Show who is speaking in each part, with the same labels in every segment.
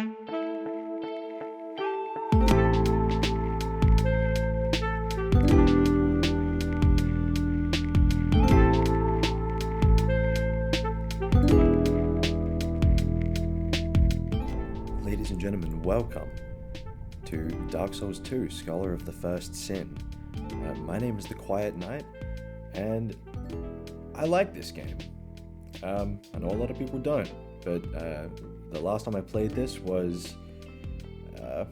Speaker 1: Ladies and gentlemen, welcome to Dark Souls 2, Scholar of the First Sin. My name is The Quiet Knight, and I like this game. I know a lot of people don't, but the last time I played this was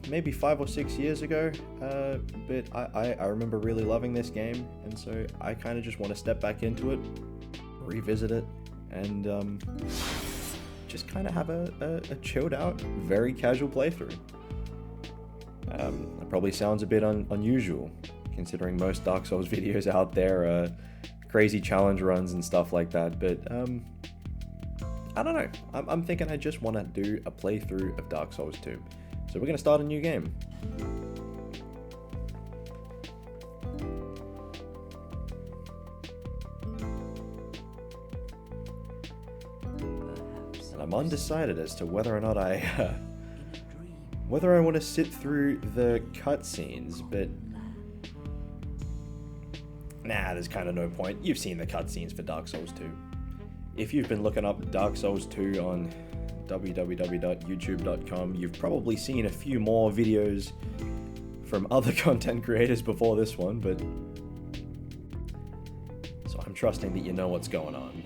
Speaker 1: maybe 5 or 6 years ago, but I remember really loving this game, and so I kind of just want to step back into it, revisit it, and just kind of have a chilled out, very casual playthrough. It probably sounds a bit unusual, considering most Dark Souls videos out there are crazy challenge runs and stuff like that, but I don't know. I'm thinking I just want to do a playthrough of Dark Souls 2. So we're going to start a new game. And I'm undecided as to whether or not whether I want to sit through the cutscenes, but nah, there's kind of no point. You've seen the cutscenes for Dark Souls 2. If you've been looking up Dark Souls 2 on www.youtube.com, you've probably seen a few more videos from other content creators before this one, but so I'm trusting that you know what's going on.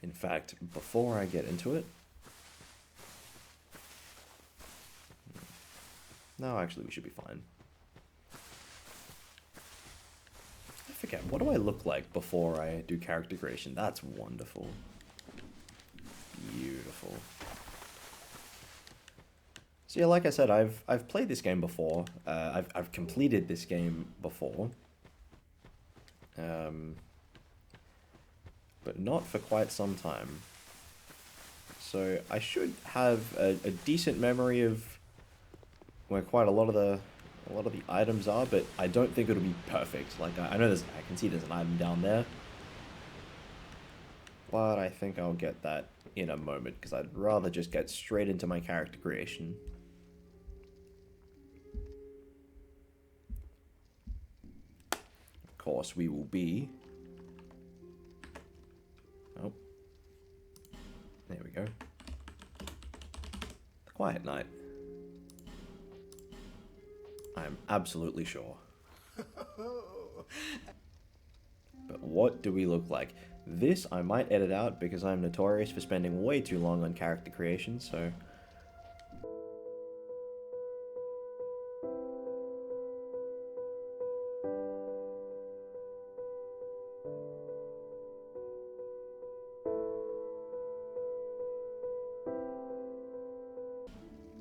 Speaker 1: In fact, before I get into it, no, actually we should be fine. I forget, what do I look like before I do character creation? That's wonderful. Beautiful. So yeah, like I said, I've played this game before. I've completed this game before. But not for quite some time. So I should have a decent memory of where quite a lot of the items are, but I don't think it'll be perfect. Like I know I can see there's an item down there, but I think I'll get that in a moment because I'd rather just get straight into my character creation. Of course, we will be. Oh, there we go. The Quiet Knight. I'm absolutely sure. But what do we look like? This I might edit out because I'm notorious for spending way too long on character creation, so...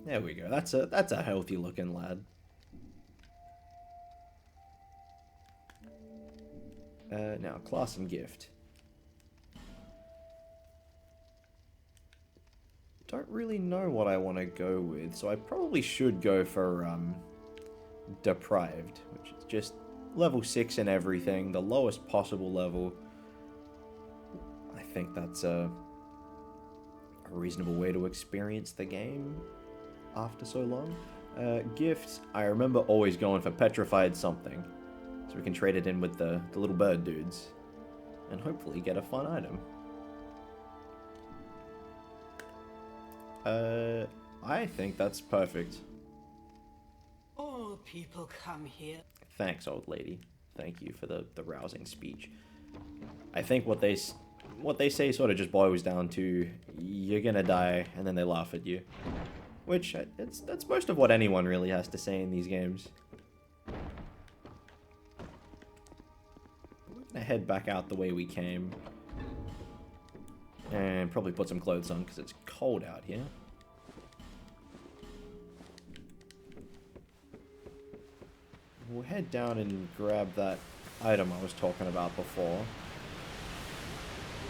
Speaker 1: There we go. That's a healthy looking lad. Now, class and gift. Don't really know what I want to go with, so I probably should go for Deprived, which is just level 6 and everything, the lowest possible level. I think that's a reasonable way to experience the game after so long. Gifts, I remember always going for Petrified something. So we can trade it in with the little bird dudes. And hopefully get a fun item. I think that's perfect.
Speaker 2: All people come here.
Speaker 1: Thanks, old lady. Thank you for the rousing speech. I think what they say sort of just boils down to, you're gonna die, and then they laugh at you. Which, that's most of what anyone really has to say in these games. Head back out the way we came and probably put some clothes on because it's cold out here. We'll head down and grab that item I was talking about before,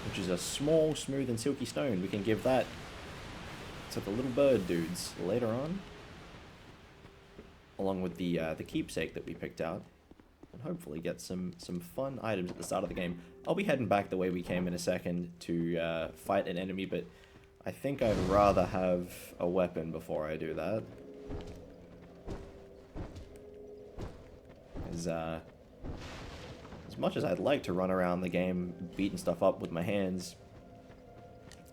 Speaker 1: which is a small, smooth and silky stone. We can give that to the little bird dudes later on, along with the keepsake that we picked out. And hopefully get some fun items at the start of the game. I'll be heading back the way we came in a second to fight an enemy, but I think I'd rather have a weapon before I do that. As much as I'd like to run around the game beating stuff up with my hands,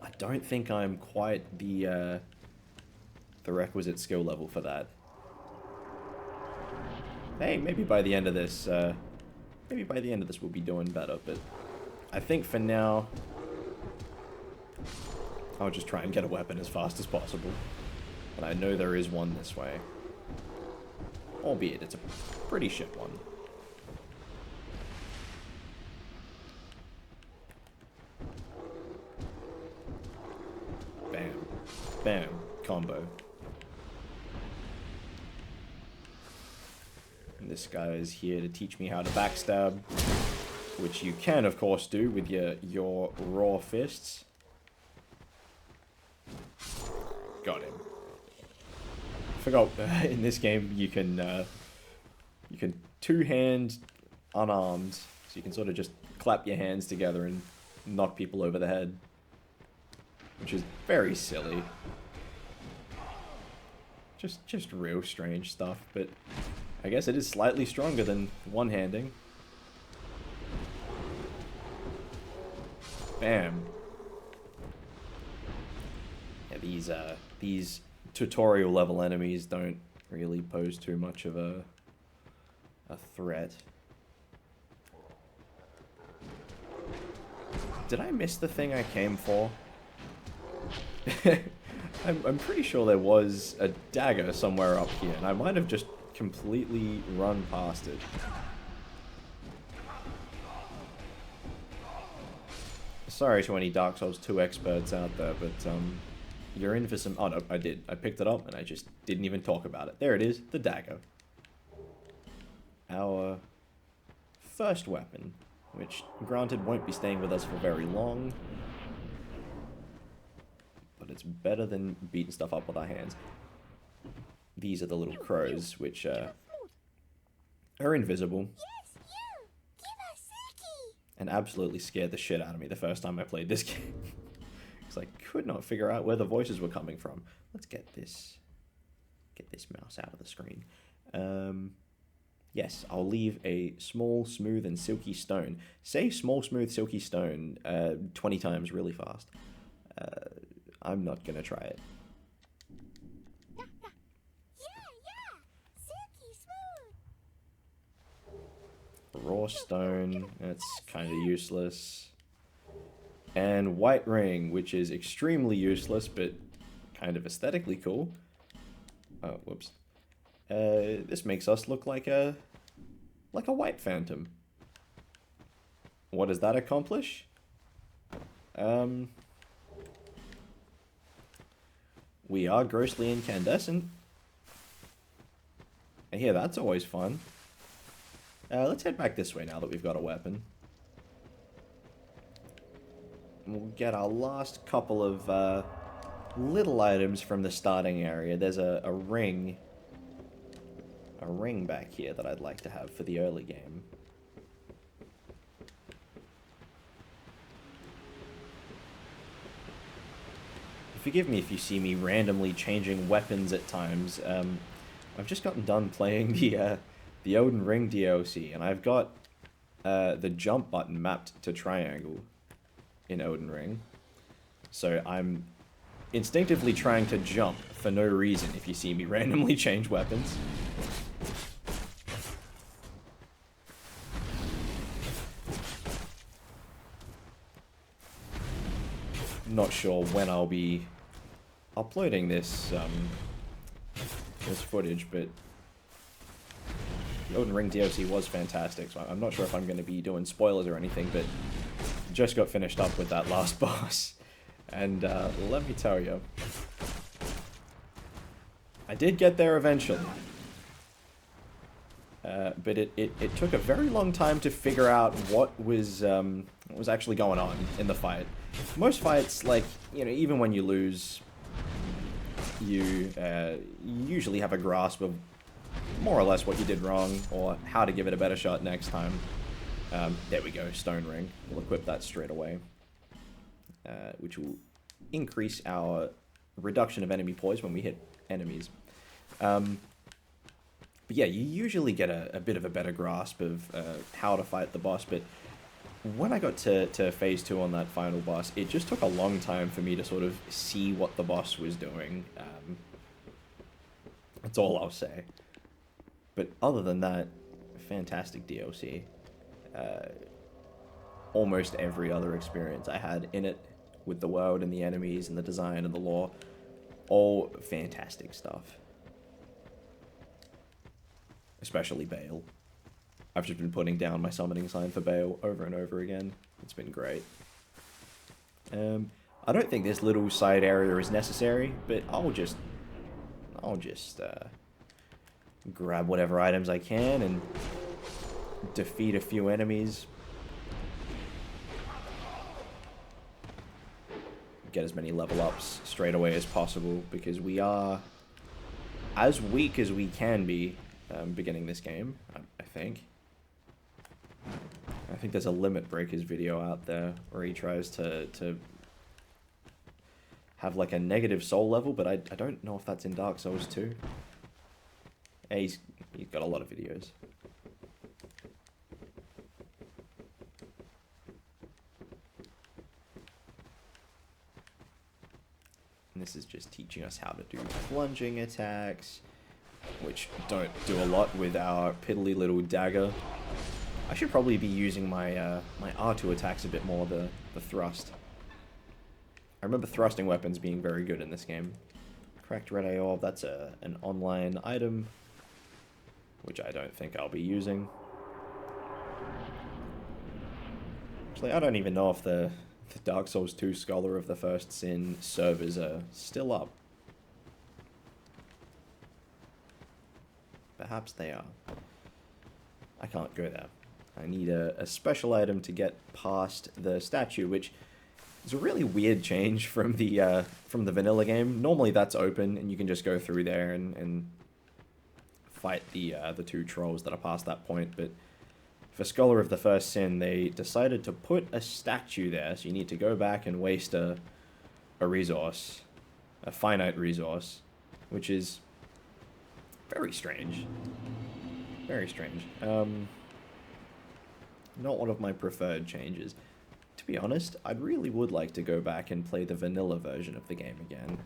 Speaker 1: I don't think I'm quite the requisite skill level for that. Hey, maybe by the end of this, we'll be doing better, but I think for now, I'll just try and get a weapon as fast as possible. And I know there is one this way. Albeit, it's a pretty shit one. Bam. Bam. Combo. And this guy is here to teach me how to backstab. Which you can, of course, do with your raw fists. Got him. Forgot, in this game you can two-hand unarmed, so you can sort of just clap your hands together and knock people over the head, which is very silly. Just real strange stuff, but I guess it is slightly stronger than one-handing. Bam. Yeah, these tutorial level enemies don't really pose too much of a threat. Did I miss the thing I came for? I'm pretty sure there was a dagger somewhere up here, and I might have just completely run past it. Sorry to any Dark Souls 2 experts out there, but you're in for some... Oh no, I did. I picked it up and I just didn't even talk about it. There it is, the dagger. Our first weapon, which granted won't be staying with us for very long, but it's better than beating stuff up with our hands. These are the little crows, which are invisible. And absolutely scared the shit out of me the first time I played this game. Because I could not figure out where the voices were coming from. Let's get this mouse out of the screen. Yes, I'll leave a small, smooth, and silky stone. Say small, smooth, silky stone 20 times really fast. I'm not gonna try it. Raw stone, that's kind of useless. And white ring, which is extremely useless, but kind of aesthetically cool. Oh, whoops. This makes us look like a white phantom. What does that accomplish? We are grossly incandescent. And yeah, that's always fun. Let's head back this way now that we've got a weapon. We'll get our last couple of little items from the starting area. There's a ring back here that I'd like to have for the early game. Forgive me if you see me randomly changing weapons at times. I've just gotten done playing the Elden Ring DLC, and I've got the jump button mapped to triangle in Elden Ring. So I'm instinctively trying to jump for no reason if you see me randomly change weapons. Not sure when I'll be uploading this footage, but the Elden Ring DLC was fantastic, so I'm not sure if I'm going to be doing spoilers or anything, but just got finished up with that last boss, and let me tell you, I did get there eventually, but it took a very long time to figure out what was actually going on in the fight. Most fights, like, you know, even when you lose, you usually have a grasp of more or less what you did wrong, or how to give it a better shot next time. There we go, stone ring. We'll equip that straight away, which will increase our reduction of enemy poise when we hit enemies. But yeah, you usually get a bit of a better grasp of how to fight the boss, but when I got to phase 2 on that final boss, it just took a long time for me to sort of see what the boss was doing. That's all I'll say. But other than that, fantastic DLC. Almost every other experience I had in it, with the world and the enemies and the design and the lore, all fantastic stuff. Especially Bale. I've just been putting down my summoning sign for Bale over and over again. It's been great. I don't think this little side area is necessary, but I'll just grab whatever items I can and defeat a few enemies. Get as many level ups straight away as possible, because we are as weak as we can be beginning this game, I think. I think there's a Limit Breakers video out there where he tries to have like a negative soul level, but I don't know if that's in Dark Souls 2. Yeah, he's got a lot of videos. And this is just teaching us how to do plunging attacks, which don't do a lot with our piddly little dagger. I should probably be using my my R2 attacks a bit more, the thrust. I remember thrusting weapons being very good in this game. Cracked red AO, that's an online item, which I don't think I'll be using. Actually, I don't even know if the Dark Souls 2 Scholar of the First Sin servers are still up. Perhaps they are. I can't go there. I need a special item to get past the statue, which is a really weird change from the vanilla game. Normally that's open and you can just go through there and fight the two trolls that are past that point, but for Scholar of the First Sin, they decided to put a statue there, so you need to go back and waste a resource, a finite resource, which is very strange. Very strange. Not one of my preferred changes. To be honest, I really would like to go back and play the vanilla version of the game again.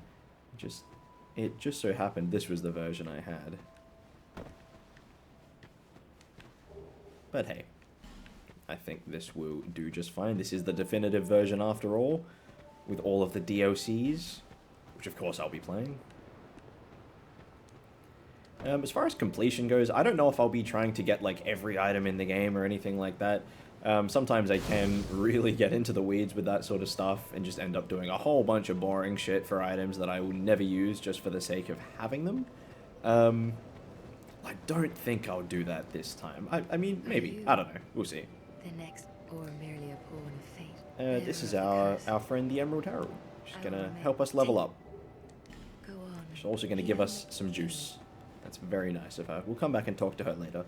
Speaker 1: It just so happened this was the version I had. But hey, I think this will do just fine. This is the definitive version after all, with all of the DLCs, which of course I'll be playing. As far as completion goes, I don't know if I'll be trying to get like every item in the game or anything like that. Sometimes I can really get into the weeds with that sort of stuff and just end up doing a whole bunch of boring shit for items that I will never use just for the sake of having them. I don't think I'll do that this time. I mean, maybe. I don't know. We'll see.
Speaker 3: The next, or merely a pawn of fate.
Speaker 1: This is our friend the Emerald Herald. She's gonna help us level up.
Speaker 3: Go on.
Speaker 1: She's also gonna give us some juice. That's very nice of her. We'll come back and talk to her later.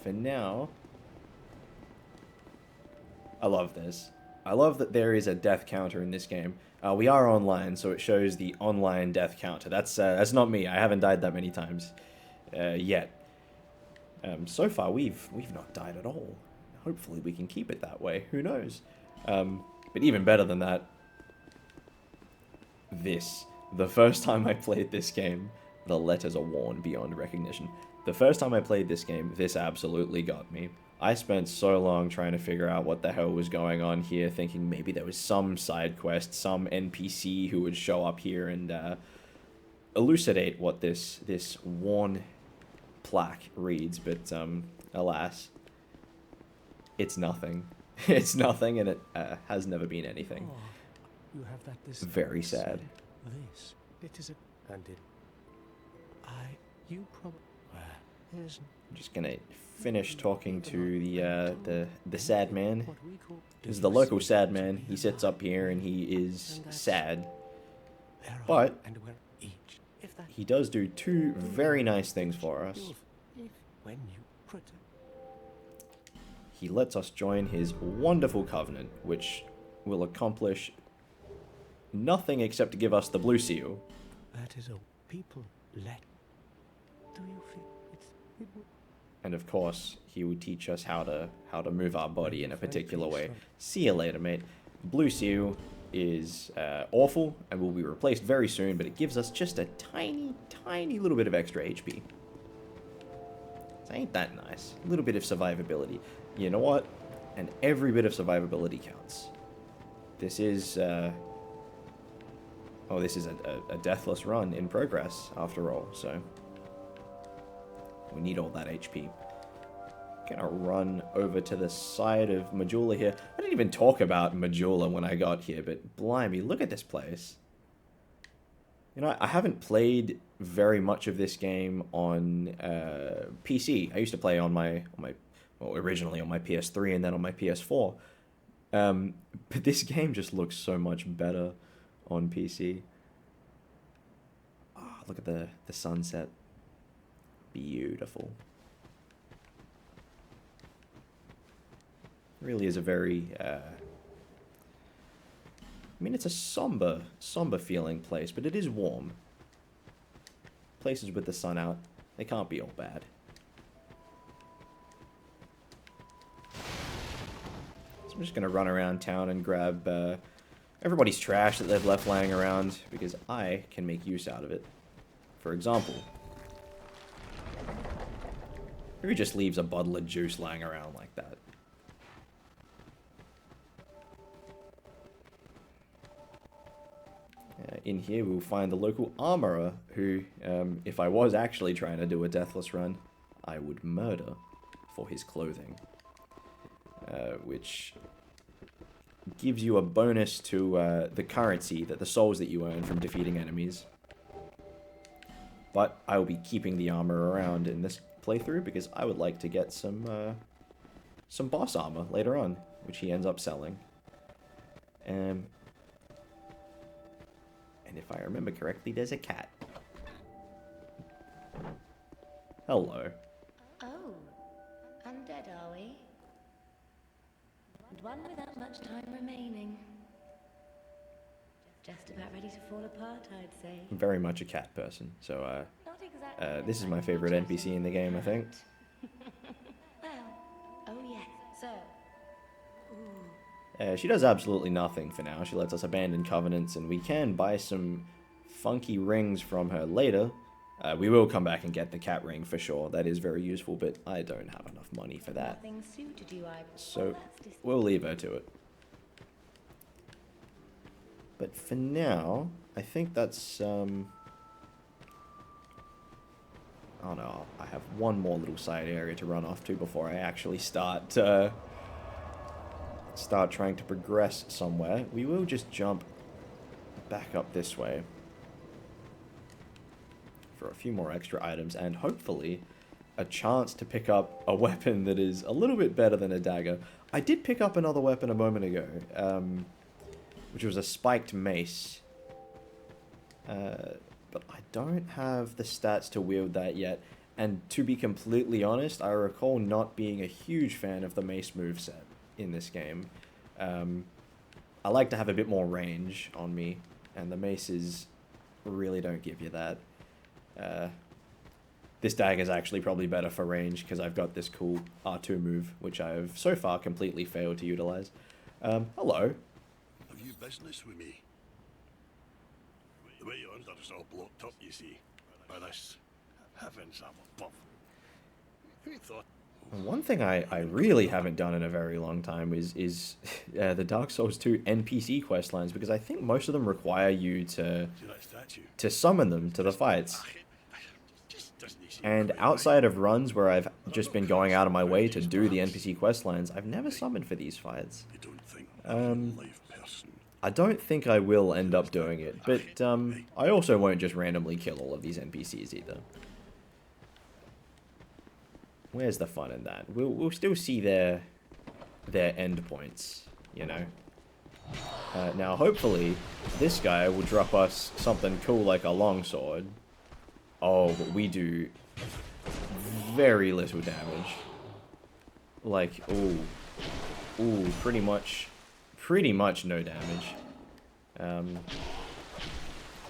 Speaker 1: For now, I love this. I love that there is a death counter in this game. We are online, so it shows the online death counter. That's not me. I haven't died that many times. Yet. So far, we've not died at all. Hopefully we can keep it that way. Who knows? But even better than that, the first time I played this game, the letters are worn beyond recognition. The first time I played this game, this absolutely got me. I spent so long trying to figure out what the hell was going on here, thinking maybe there was some side quest, some NPC who would show up here and elucidate what this worn plaque reads, but alas, it's nothing. It's nothing, and it has never been anything.
Speaker 4: Oh, you have that this
Speaker 1: very sad.
Speaker 4: This, it is a, and it, you probably, there's.
Speaker 1: I'm just gonna finish talking to the sad man. This is the local sad man. He sits up here and he is sad, but he does do two very nice things for us. He lets us join his wonderful covenant, which will accomplish nothing except to give us the blue seal.
Speaker 4: That is all. People let. Do you feel it would...
Speaker 1: And of course, he would teach us how to move our body in a particular way. See you later, mate. Blue seal is awful and will be replaced very soon, but it gives us just a tiny little bit of extra HP. So ain't that nice? A little bit of survivability. You know what? And every bit of survivability counts. This is this is a deathless run in progress after all, so we need all that HP. Gonna run over to the side of Majula here. I didn't even talk about Majula when I got here, but blimey, look at this place. You know, I haven't played very much of this game on PC. I used to play on originally on my PS3 and then on my PS4. But this game just looks so much better on PC. Oh, look at the sunset. Beautiful. It really is a very I mean, it's a somber feeling place, but it is warm. Places with the sun out, they can't be all bad. So I'm just gonna run around town and grab everybody's trash that they've left laying around, because I can make use out of it. For example, who just leaves a bottle of juice lying around like that? In here we'll find the local armorer who, if I was actually trying to do a deathless run, I would murder for his clothing. Which gives you a bonus to the currency, the souls that you earn from defeating enemies. But I will be keeping the armor around in this playthrough because I would like to get some boss armor later on, which he ends up selling. And if I remember correctly, there's a cat. Hello.
Speaker 3: Oh, undead are we? And one without much time remaining. Just about ready to fall apart, I'd say.
Speaker 1: I'm very much a cat person, so
Speaker 3: Not exactly
Speaker 1: this is my favorite NPC in the game, I think.
Speaker 3: Well, oh yes, so...
Speaker 1: She does absolutely nothing for now. She lets us abandon covenants, and we can buy some funky rings from her later. We will come back and get the cat ring for sure. That is very useful, but I don't have enough money for that.
Speaker 3: Nothing suited you,
Speaker 1: So we'll leave her to it. But for now, I think that's... Oh no, I have one more little side area to run off to before I actually start trying to progress somewhere. We will just jump back up this way for a few more extra items and hopefully a chance to pick up a weapon that is a little bit better than a dagger. I did pick up another weapon a moment ago, which was a spiked mace, but I don't have the stats to wield that yet, and to be completely honest, I recall not being a huge fan of the mace moveset in this game. I like to have a bit more range on me, and the maces really don't give you that. This dagger is actually probably better for range because I've got this cool R2 move, which I have so far completely failed to utilize. Hello.
Speaker 5: Have you business with me? The way you're under is all blocked up, you see, by this heavens above. Who thought?
Speaker 1: One thing I really haven't done in a very long time is the Dark Souls 2 NPC questlines, because I think most of them require you to summon them to the fights. And outside of runs where I've just been going out of my way to do the NPC questlines, I've never summoned for these fights. I don't think I will end up doing it, but I also won't just randomly kill all of these NPCs either. Where's the fun in that? We'll still see their endpoints, you know. Now, hopefully, this guy will drop us something cool like a longsword. Oh, but we do very little damage. Like, ooh, pretty much no damage. In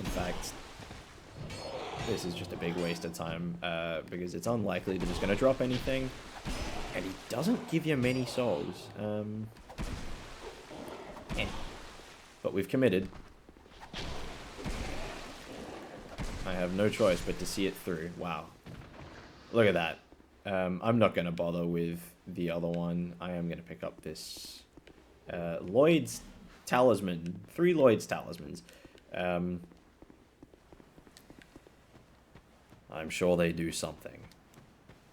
Speaker 1: fact, this is just a big waste of time, because it's unlikely that he's going to drop anything, and he doesn't give you many souls. But we've committed. I have no choice but to see it through. Wow. Look at that. I'm not going to bother with the other one. I am going to pick up this Lloyd's Talisman. 3 Lloyd's Talismans. I'm sure they do something.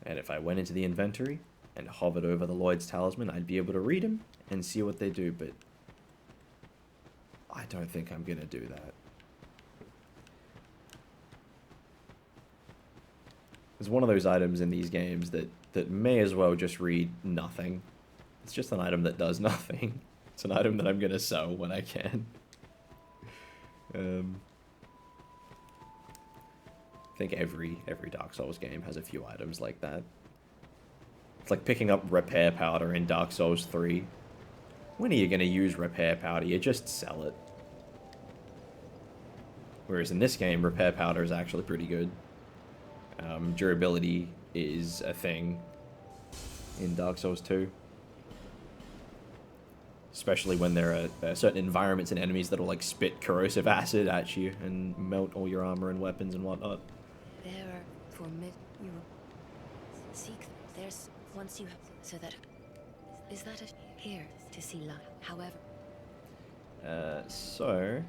Speaker 1: And if I went into the inventory and hovered over the Lloyd's Talisman, I'd be able to read them and see what they do, but I don't think I'm going to do that. It's one of those items in these games that may as well just read nothing. It's just an item that does nothing. It's an item that I'm going to sell when I can. I think every Dark Souls game has a few items like that. It's like picking up repair powder in Dark Souls 3. When are you going to use repair powder? You just sell it. Whereas in this game, repair powder is actually pretty good. Durability is a thing in Dark Souls 2. Especially when there are certain environments and enemies that will like spit corrosive acid at you and melt all your armor and weapons and whatnot.
Speaker 3: There are you seek. There's once you have so that is that it here to see light. However,
Speaker 1: so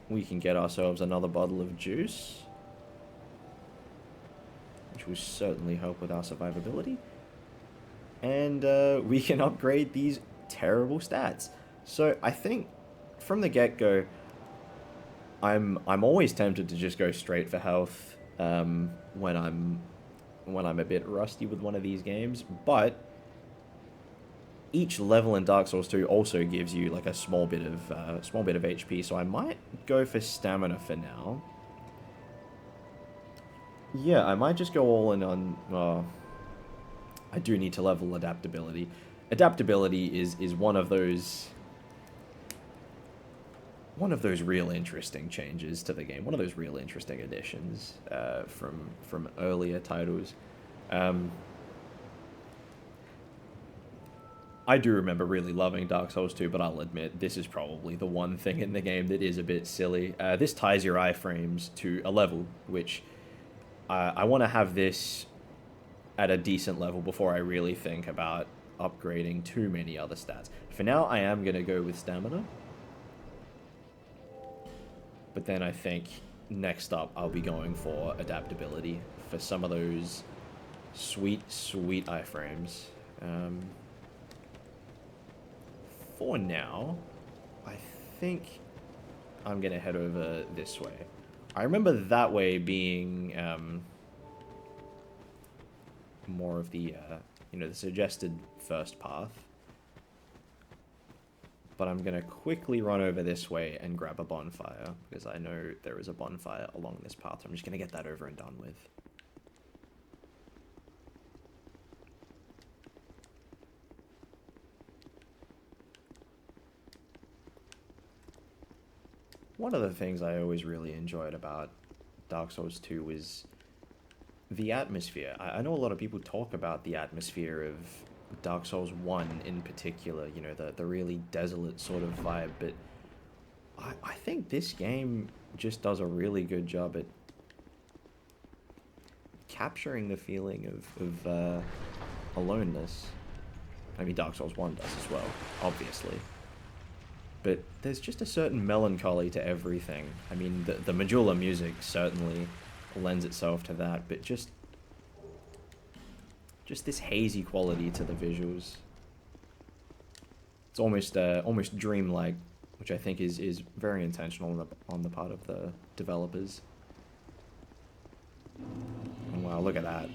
Speaker 1: we can get ourselves another bottle of juice, which will certainly help with our survivability, and we can upgrade these terrible stats. So I think from the get-go, I'm always tempted to just go straight for health when I'm a bit rusty with one of these games, but each level in Dark Souls 2 also gives you like a small bit of HP, so I might go for stamina for now. Yeah, I might just go all in on. I do need to level adaptability. Adaptability is one of those real interesting changes to the game. One of those real interesting additions from earlier titles. I do remember really loving Dark Souls 2, but I'll admit this is probably the one thing in the game that is a bit silly. This ties your iframes to a level, which I want to have this at a decent level before I really think about upgrading too many other stats. For now, I am going to go with stamina. But then I think next up, I'll be going for adaptability for some of those sweet, sweet iframes. For now, I think I'm going to head over this way. I remember that way being more of the, the suggested first path. But I'm going to quickly run over this way and grab a bonfire, because I know there is a bonfire along this path. I'm just going to get that over and done with. One of the things I always really enjoyed about Dark Souls 2 was the atmosphere. I know a lot of people talk about the atmosphere of Dark Souls 1 in particular, the really desolate sort of vibe, but I think this game just does a really good job at capturing the feeling of aloneness. I mean, Dark Souls 1 does as well, obviously. But there's just a certain melancholy to everything. I mean, the Majula music certainly lends itself to that, but just this hazy quality to the visuals. It's almost dreamlike, which I think is very intentional on the part of the developers. And wow, look at that.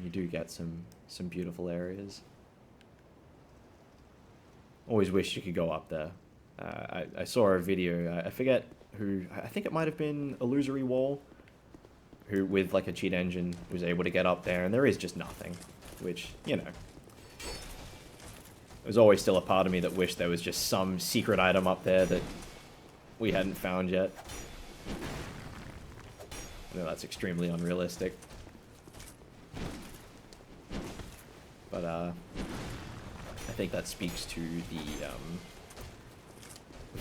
Speaker 1: You do get some beautiful areas. Always wish you could go up there. I saw a video, I forget who, I think it might have been Illusory Wall, who with like a cheat engine was able to get up there, and there is just nothing, which, There's always still a part of me that wished there was just some secret item up there that we hadn't found yet. I know that's extremely unrealistic. But, I think that speaks to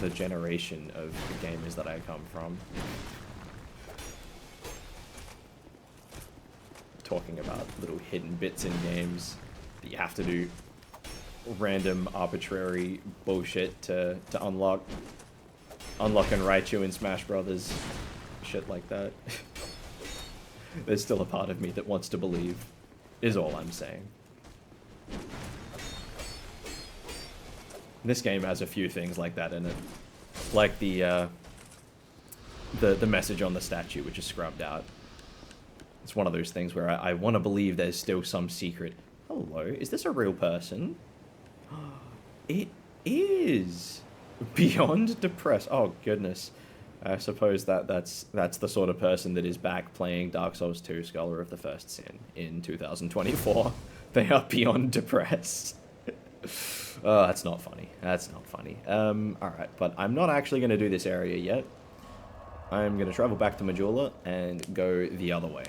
Speaker 1: the generation of gamers that I come from. Talking about little hidden bits in games that you have to do random arbitrary bullshit to unlock and Raichu in Smash Brothers, shit like that. There's still a part of me that wants to believe, is all I'm saying. This game has a few things like that in it, like the message on the statue, which is scrubbed out. It's one of those things where I want to believe there's still some secret. Hello, is this a real person? It is! Beyond depressed. Oh, goodness. I suppose that's the sort of person that is back playing Dark Souls 2 Scholar of the First Sin in 2024. They are beyond depressed. Oh, that's not funny. That's not funny. Alright, but I'm not actually going to do this area yet. I'm going to travel back to Majula and go the other way.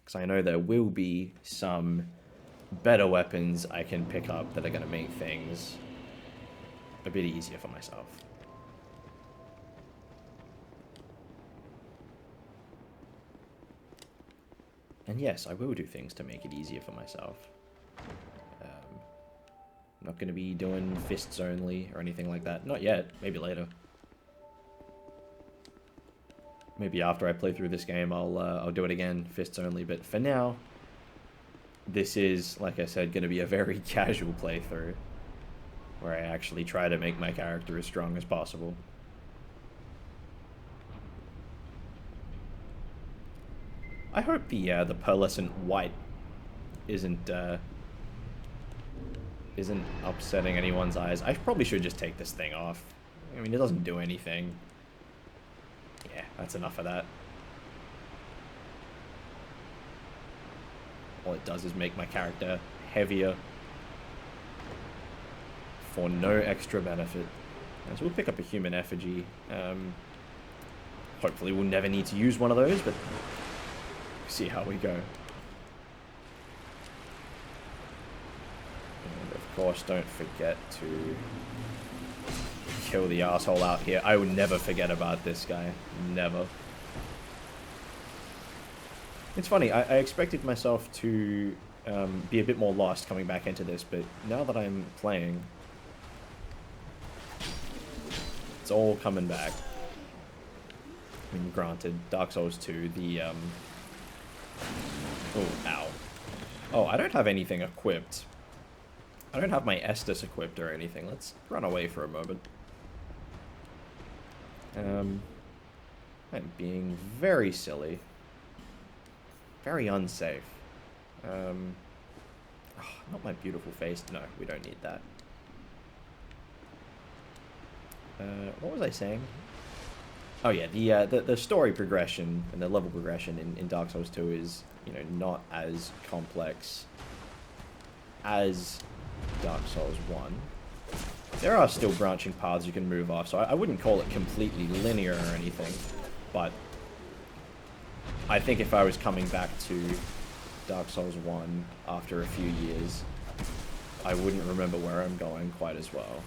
Speaker 1: Because I know there will be some better weapons I can pick up that are going to make things a bit easier for myself. And yes, I will do things to make it easier for myself. I'm not going to be doing fists only or anything like that. Not yet. Maybe later. Maybe after I play through this game, I'll do it again, fists only. But for now, this is, like I said, going to be a very casual playthrough, where I actually try to make my character as strong as possible. I hope the pearlescent white isn't upsetting anyone's eyes. I probably should just take this thing off. I mean, it doesn't do anything. Yeah, that's enough of that. All it does is make my character heavier for no extra benefit. So we'll pick up a human effigy. Hopefully we'll never need to use one of those, but see how we go. And of course, don't forget to kill the asshole out here. I would never forget about this guy. Never. It's funny, I expected myself to be a bit more lost coming back into this, but now that I'm playing, it's all coming back. I mean, granted, Dark Souls 2, the, oh, ow. Oh, I don't have anything equipped. I don't have my Estus equipped or anything. Let's run away for a moment. I'm being very silly. Very unsafe. Oh, not my beautiful face. No, we don't need that. What was I saying? Oh yeah, the story progression and the level progression in Dark Souls 2 is, you know, not as complex as Dark Souls 1. There are still branching paths you can move off, so I wouldn't call it completely linear or anything, but I think if I was coming back to Dark Souls 1 after a few years, I wouldn't remember where I'm going quite as well.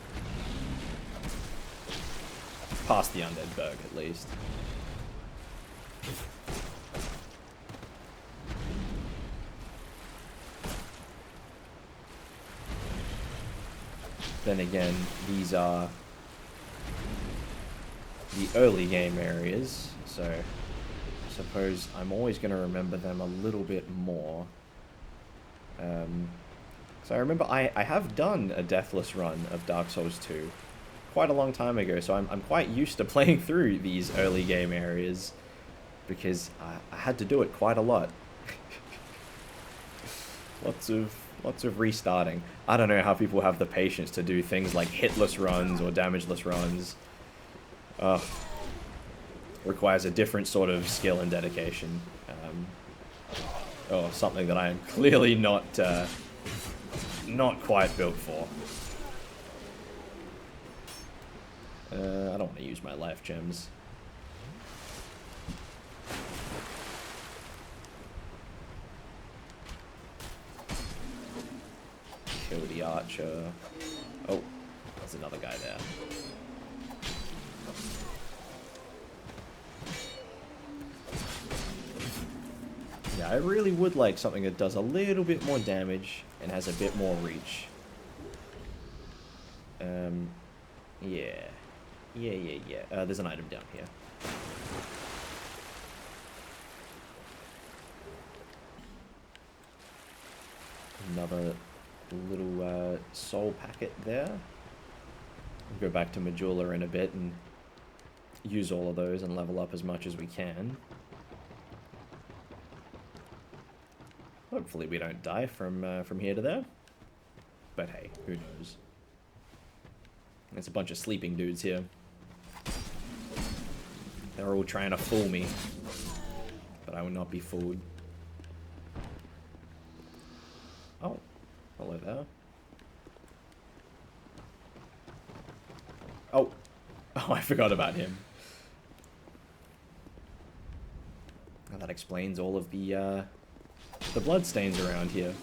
Speaker 1: Past the Undead Berg, at least. Then again, these are the early game areas, so I suppose I'm always going to remember them a little bit more. So I remember I have done a Deathless run of Dark Souls 2 quite a long time ago, so I'm quite used to playing through these early game areas because I had to do it quite a lot. Lots of restarting. I don't know how people have the patience to do things like hitless runs or damageless runs. Requires a different sort of skill and dedication. Oh, something that I am clearly not quite built for. I don't want to use my life gems. Kill the archer. Oh, there's another guy there. Yeah, I really would like something that does a little bit more damage and has a bit more reach. Yeah. There's an item down here. Another little soul packet there. We'll go back to Majula in a bit and use all of those and level up as much as we can. Hopefully we don't die from here to there. But hey, who knows? There's a bunch of sleeping dudes here. They're all trying to fool me. But I will not be fooled. Oh, hello there. Oh, I forgot about him. Now that explains all of the bloodstains around here.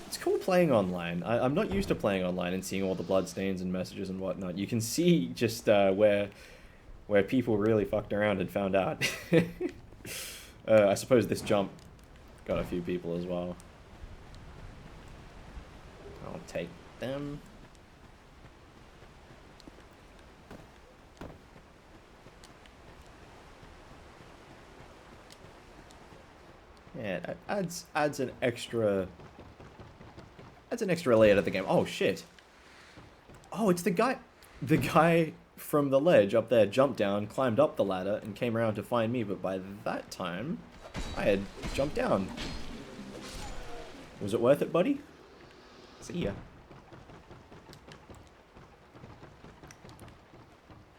Speaker 1: It's cool playing online. I'm not used to playing online and seeing all the bloodstains and messages and whatnot. You can see just where people really fucked around and found out. I suppose this jump got a few people as well. I'll take them. Yeah, it adds an extra layer to the game. Oh shit. Oh, it's the guy from the ledge up there jumped down, climbed up the ladder, and came around to find me, but by that time, I had jumped down. Was it worth it, buddy? See ya.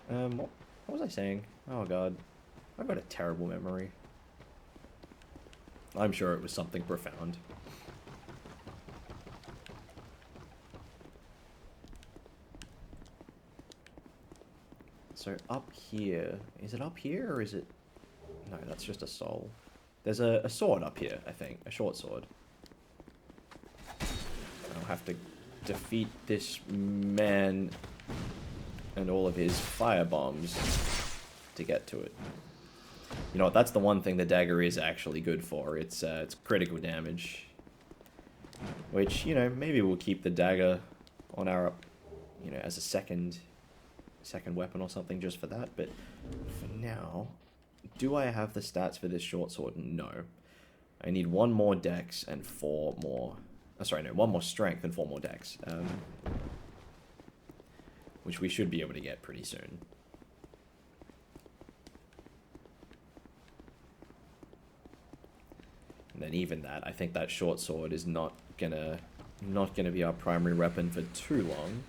Speaker 1: What was I saying? Oh god. I've got a terrible memory. I'm sure it was something profound. So up here, is it up here or is it? No, that's just a soul. There's a sword up here, I think, a short sword. I'll have to defeat this man and all of his fire bombs to get to it. You know what, that's the one thing the dagger is actually good for. It's critical damage. Which, you know, maybe we'll keep the dagger on our, you know, as a second weapon or something just for that. But for now, do I have the stats for this short sword? No. I need 1 more dex and 4 more... Oh, sorry, no, 1 more strength and 4 more dex. Which we should be able to get pretty soon. And then even that, I think that short sword is not gonna be our primary weapon for too long.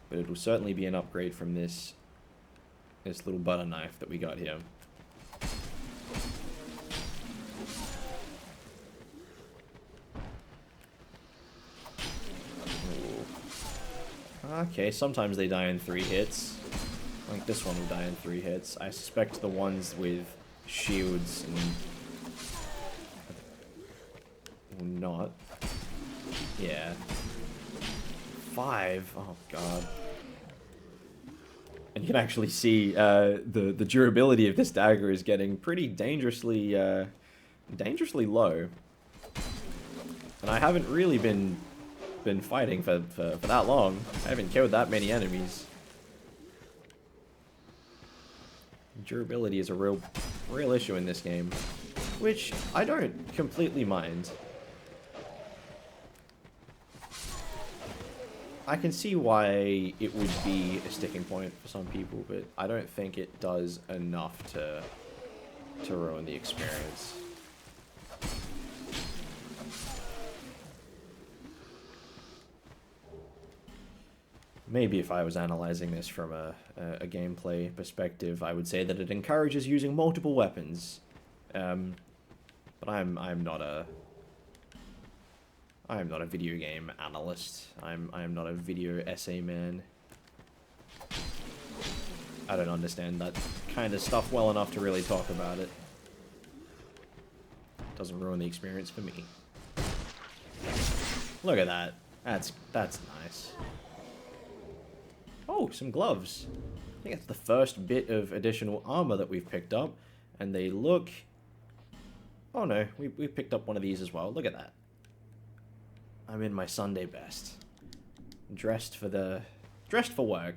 Speaker 1: But it will certainly be an upgrade from this little butter knife that we got here. Ooh. Okay, sometimes they die in 3 hits. Like this one will die in 3 hits. I suspect the ones with shields and will not. Yeah. 5. Oh god. And you can actually see the durability of this dagger is getting pretty dangerously low. And I haven't really been fighting for that long. I haven't killed that many enemies. Durability is a real issue in this game, which I don't completely mind. I can see why it would be a sticking point for some people, but I don't think it does enough to ruin the experience. Maybe if I was analyzing this from a gameplay perspective, I would say that it encourages using multiple weapons. But I am not a video game analyst. I am not a video essay man. I don't understand that kind of stuff well enough to really talk about it. Doesn't ruin the experience for me. Look at that. That's nice. Oh, some gloves. I think it's the first bit of additional armor that we've picked up, and they look... Oh no, we picked up one of these as well. Look at that. I'm in my Sunday best. Dressed for work.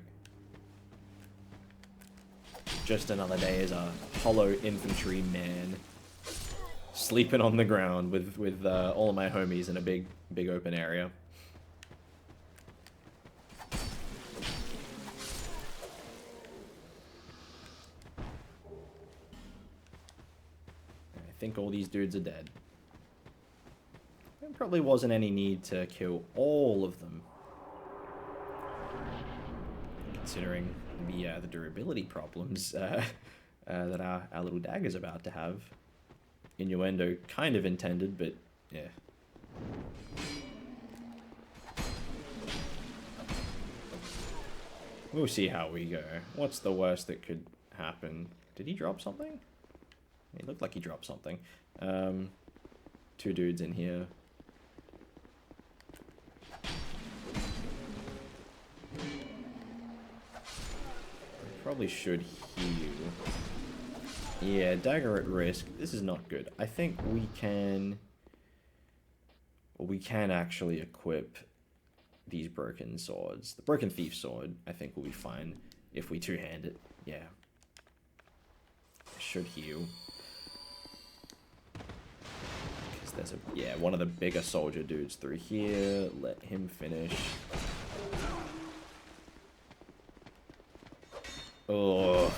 Speaker 1: Just another day as a hollow infantry man. Sleeping on the ground with all of my homies in a big open area. I think all these dudes are dead. There probably wasn't any need to kill all of them, considering the durability problems that our little dagger's about to have. Innuendo kind of intended, but yeah. We'll see how we go. What's the worst that could happen? Did he drop something? It looked like he dropped something. Two dudes in here. Probably should heal. Yeah, dagger at risk. This is not good. I think we can... Well, we can actually equip these broken swords. The broken thief sword, I think, will be fine if we two-hand it. Yeah. Should heal. Because there's a... Yeah, one of the bigger soldier dudes through here. Let him finish. Oh,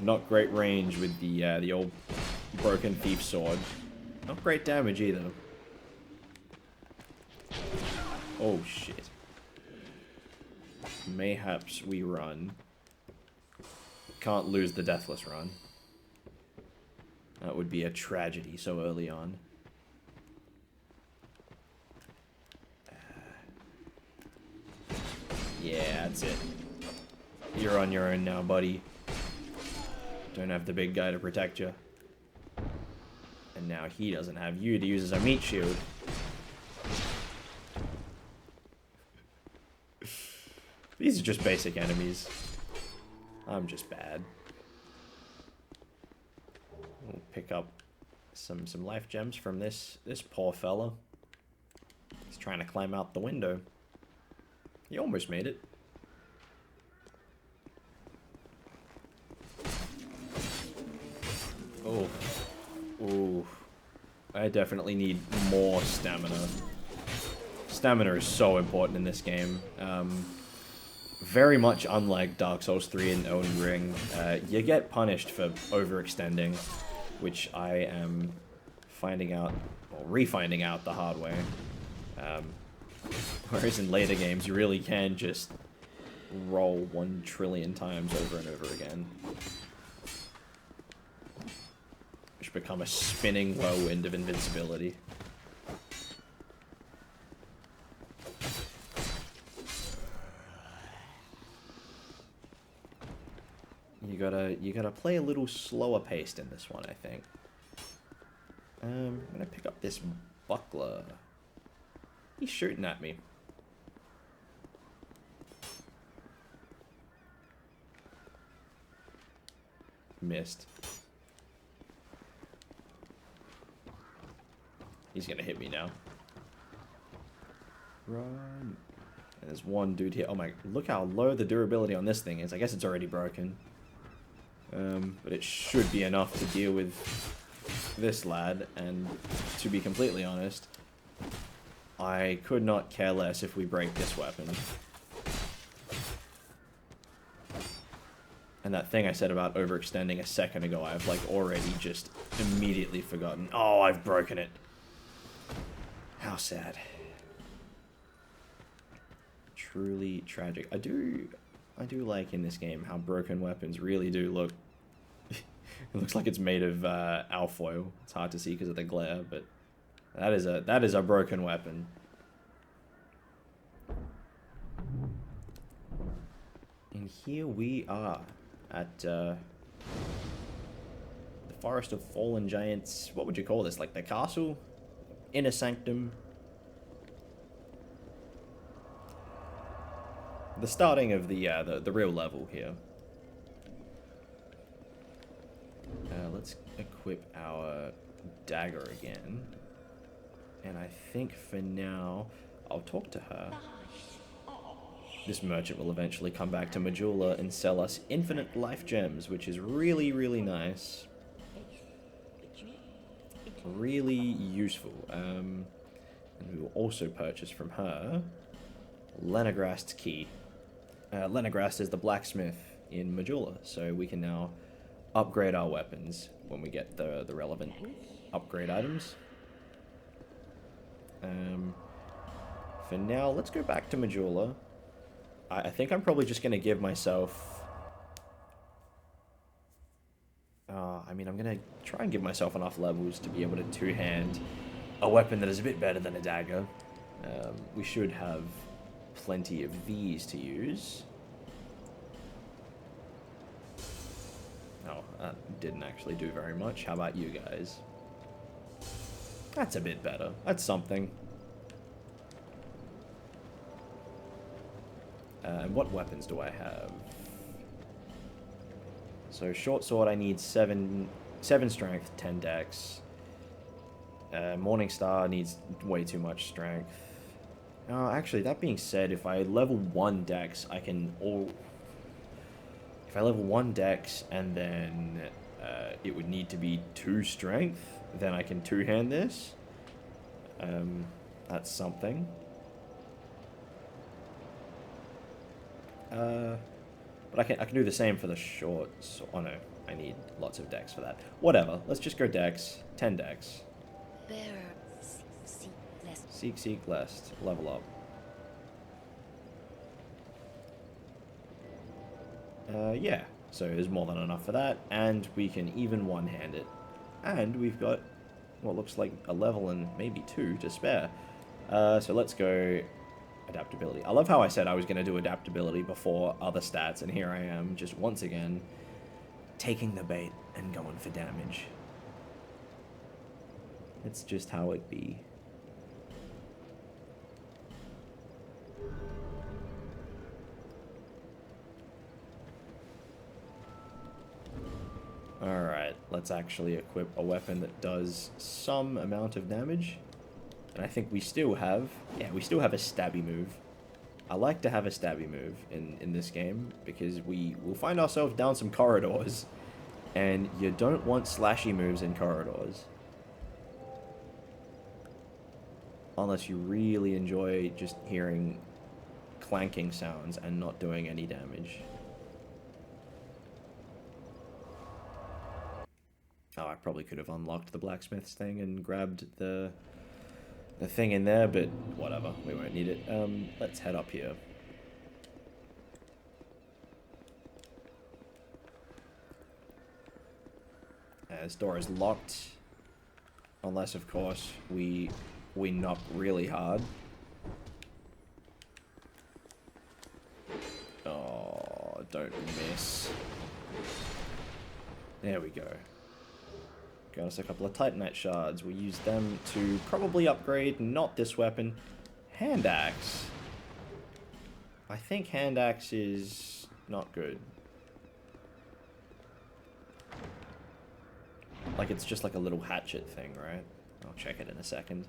Speaker 1: not great range with the old broken thief sword. Not great damage either. Oh shit. Mayhaps we run. Can't lose the Deathless run. That would be a tragedy so early on. Yeah, that's it. You're on your own now, buddy. Don't have the big guy to protect you. And now he doesn't have you to use as a meat shield. These are just basic enemies. I'm just bad. We'll pick up some life gems from this poor fella. He's trying to climb out the window. He almost made it. Oh. Ooh. I definitely need more stamina. Stamina is so important in this game. Very much unlike Dark Souls 3 and Elden Ring, you get punished for overextending, which I am finding out, or re-finding out the hard way. Whereas in later games, you really can just roll 1 trillion times over and over again. Which become a spinning whirlwind of invincibility. You gotta play a little slower paced in this one, I think. I'm gonna pick up this buckler. He's shooting at me. Missed. He's gonna hit me now. Run. And there's one dude here. Oh my, look how low the durability on this thing is. I guess it's already broken. But it should be enough to deal with this lad, and to be completely honest, I could not care less if we break this weapon. And that thing I said about overextending a second ago, I've like already just immediately forgotten. Oh, I've broken it. How sad. Truly tragic. I do like in this game how broken weapons really do look It looks like it's made of alfoil. It's hard to see because of the glare, but that is a broken weapon. And here we are at the Forest of Fallen Giants. What would you call this? Like the castle? Inner Sanctum? The starting of the real level here. Let's equip our dagger again. And I think for now, I'll talk to her. This merchant will eventually come back to Majula and sell us infinite life gems, which is really, really nice. Really useful. And we will also purchase from her Lenagrast key. Lenagrast is the blacksmith in Majula, so we can now upgrade our weapons when we get the relevant upgrade items. For now, let's go back to Majula. I think I'm probably just going to give myself... I mean, I'm going to try and give myself enough levels to be able to two-hand a weapon that is a bit better than a dagger. We should have plenty of these to use. Oh, that didn't actually do very much. How about you guys? That's a bit better. That's something. And what weapons do I have? So short sword, I need 7 strength, 10 dex. Morningstar needs way too much strength. Actually, that being said, if I level 1 dex, I can if I level 1 dex and then it would need to be 2 strength, then I can two-hand this. That's something. But I can do the same for the short. So, oh no, I need lots of dex for that. Whatever. Let's just go dex. 10 dex. Seek, lest. Level up. Yeah. So there's more than enough for that, and we can even one-hand it. And we've got what looks like a level and maybe 2 to spare. So let's go adaptability. I love how I said I was going to do adaptability before other stats, and here I am, just once again, taking the bait and going for damage. It's just how it be. Alright, let's actually equip a weapon that does some amount of damage. And I think we still have... Yeah, we still have a stabby move. I like to have a stabby move in this game, because we will find ourselves down some corridors. And you don't want slashy moves in corridors. Unless you really enjoy just hearing clanking sounds and not doing any damage. Oh, I probably could have unlocked the blacksmith's thing and grabbed the thing in there, but whatever, we won't need it. Let's head up here. This door is locked, unless of course we knock really hard. Oh, don't miss. There we go. Got us a couple of Titanite shards. We'll use them to probably upgrade, not this weapon, hand axe. I think hand axe is not good. Like, it's just like a little hatchet thing, right? I'll check it in a second.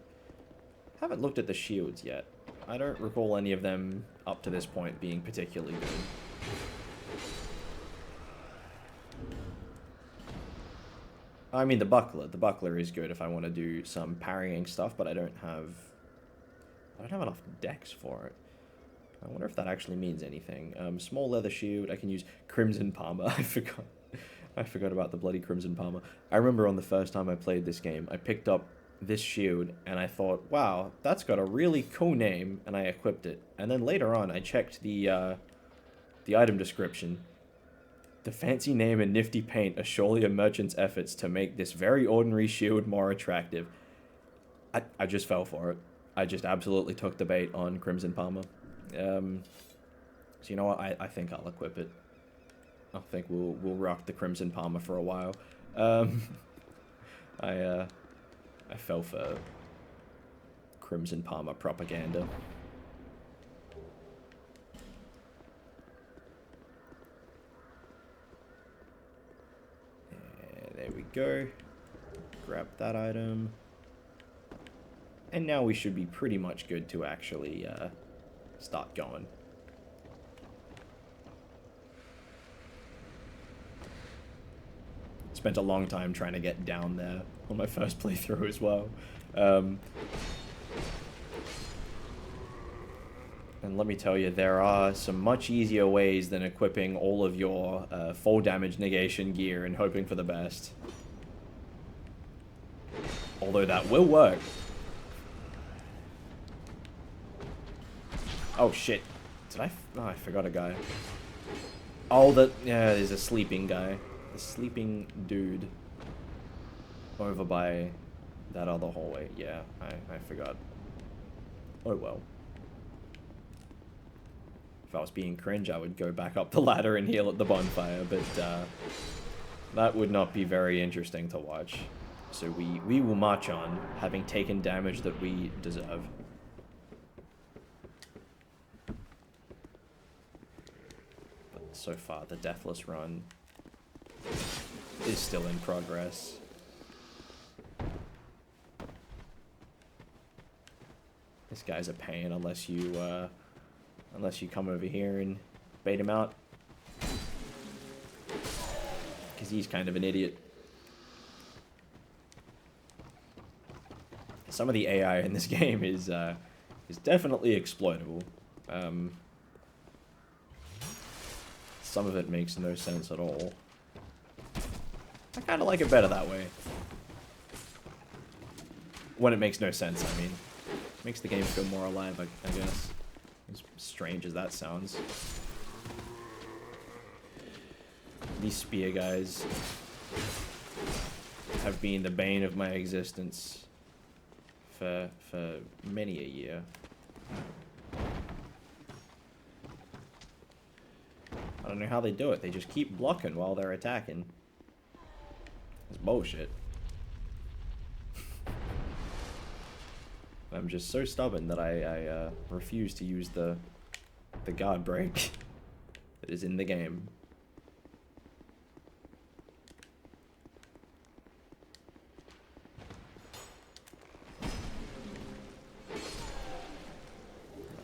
Speaker 1: Haven't looked at the shields yet. I don't recall any of them up to this point being particularly good. I mean, the buckler is good if I want to do some parrying stuff, but I don't have enough dex for it. I wonder if that actually means anything. Small leather shield, I can use crimson palmer. I forgot about the bloody crimson palmer. I remember on the first time I played this game, I picked up this shield and I thought, wow, that's got a really cool name, and I equipped it. And then later on, I checked the item description, The fancy name and nifty paint are surely a merchant's efforts to make this very ordinary shield more attractive. I just fell for it. I just absolutely took the bait on Crimson Palmer. So you know what? I think I'll equip it. I think we'll rock the Crimson Palmer for a while. I fell for Crimson Palmer propaganda. There we go. Grab that item. And now we should be pretty much good to actually start going. Spent a long time trying to get down there on my first playthrough as well. And let me tell you, there are some much easier ways than equipping all of your fall damage negation gear and hoping for the best. Although that will work. Oh shit. Did I? Oh, I forgot a guy. Oh, yeah, there's a sleeping guy. The sleeping dude. Over by that other hallway. Yeah, I forgot. Oh well. If I was being cringe, I would go back up the ladder and heal at the bonfire, but that would not be very interesting to watch. So we will march on, having taken damage that we deserve. But so far, the Deathless run is still in progress. This guy's a pain unless you come over here and bait him out. Because he's kind of an idiot. Some of the AI in this game is definitely exploitable. Some of it makes no sense at all. I kind of like it better that way. When it makes no sense, I mean. Makes the game feel more alive, I guess. As strange as that sounds. These spear guys have been the bane of my existence for many a year. I don't know how they do it. They just keep blocking while they're attacking. It's bullshit. I'm just so stubborn that I refuse to use the guard break that is in the game.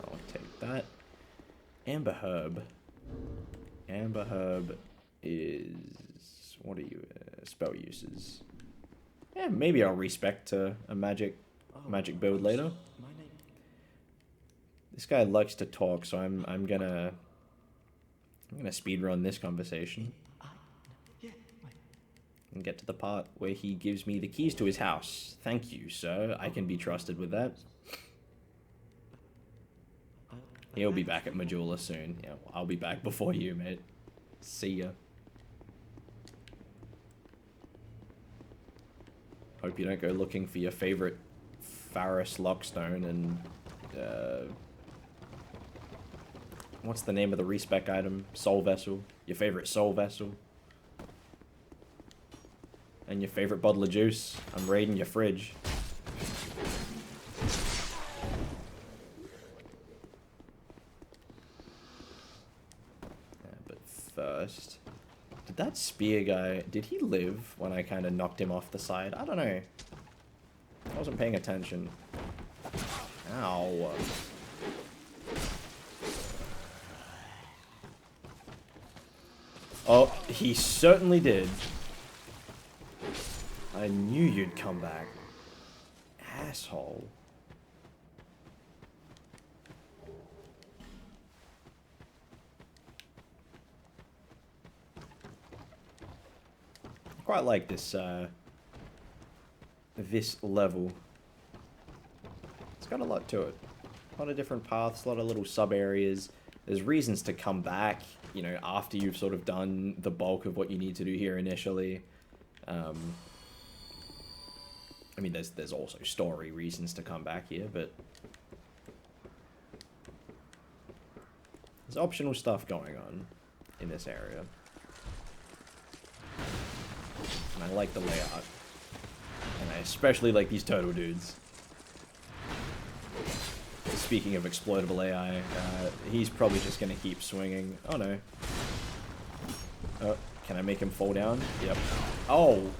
Speaker 1: I'll take that. Amber Herb. Amber Herb is... what are you? Spell uses. Yeah, maybe I'll respec to a magic build later. This guy likes to talk, so I'm gonna speedrun this conversation and get to the part where he gives me the keys to his house. Thank you, sir. I can be trusted with that. He'll be back at Majula soon. Yeah, well, I'll be back before you, mate. See ya. Hope you don't go looking for your favorite Faris Lockstone and what's the name of the respec item? Soul Vessel. Your favorite Soul Vessel. And your favorite bottle of juice. I'm raiding your fridge. Yeah, but first... did that spear guy... did he live when I kind of knocked him off the side? I don't know. I wasn't paying attention. Ow. Oh, he certainly did. I knew you'd come back. Asshole. I quite like this, this level. It's got a lot to it. A lot of different paths, a lot of little sub-areas. There's reasons to come back you know, after you've sort of done the bulk of what you need to do here initially. I mean, there's also story reasons to come back here, but there's optional stuff going on in this area. And I like the layout. And I especially like these turtle dudes. Speaking of exploitable AI, he's probably just going to keep swinging. Oh no. Oh, can I make him fall down? Yep. Oh!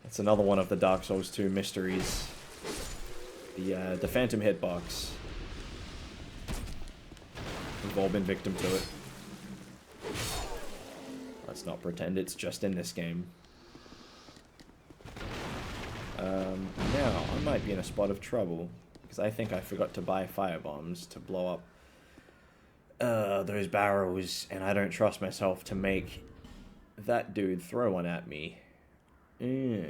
Speaker 1: That's another one of the Dark Souls 2 mysteries. The Phantom Hitbox. We've all been victim to it. Let's not pretend it's just in this game. Now, I might be in a spot of trouble. Because I think I forgot to buy firebombs to blow up those barrels, and I don't trust myself to make that dude throw one at me. Yeah.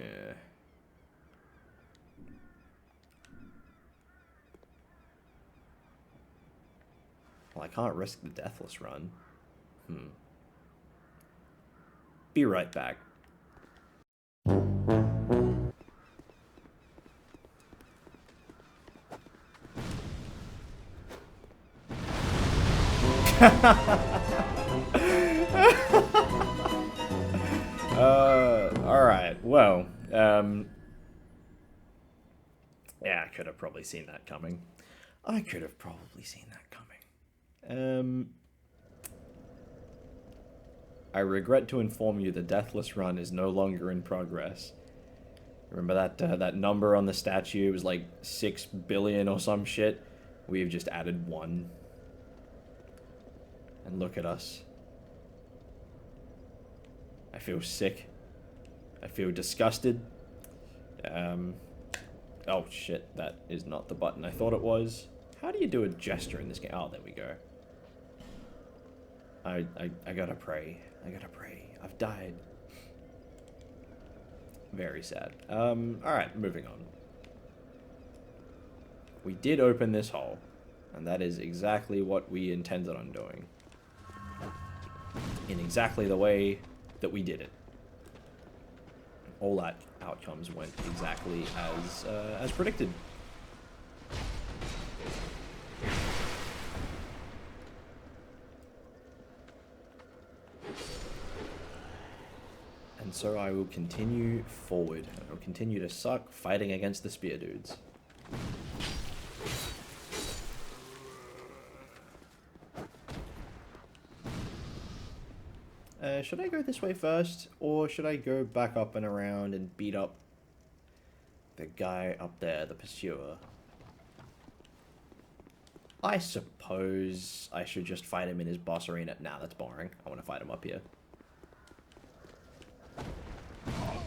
Speaker 1: Well, I can't risk the Deathless run. Be right back. Alright, well, yeah, I could have probably seen that coming. I regret to inform you the Deathless run is no longer in progress. Remember that number on the statue? It was like 6 billion or some shit. We've just added 1. And look at us. I feel sick. I feel disgusted. Oh shit, that is not the button I thought it was. How do you do a gesture in this game? Oh, there we go. I gotta pray. I gotta pray. I've died. Very sad. Alright, moving on. We did open this hole, and that is exactly what we intended on doing. In exactly the way that we did it. All that outcomes went exactly as predicted. And so I will continue forward. I will continue to suck, fighting against the spear dudes. Should I go this way first, or should I go back up and around and beat up the guy up there, the pursuer? I suppose I should just fight him in his boss arena. Nah, that's boring. I want to fight him up here.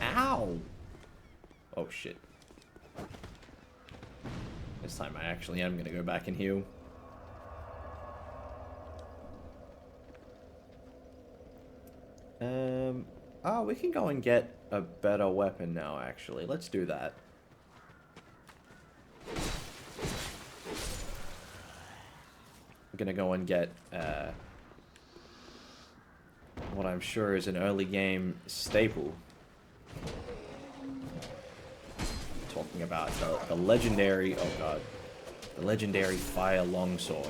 Speaker 1: Ow! Oh, shit. This time I actually am going to go back and heal. Oh, we can go and get a better weapon now, actually. Let's do that. I'm gonna go and get, what I'm sure is an early game staple. Talking about the legendary, oh god, the legendary fire longsword.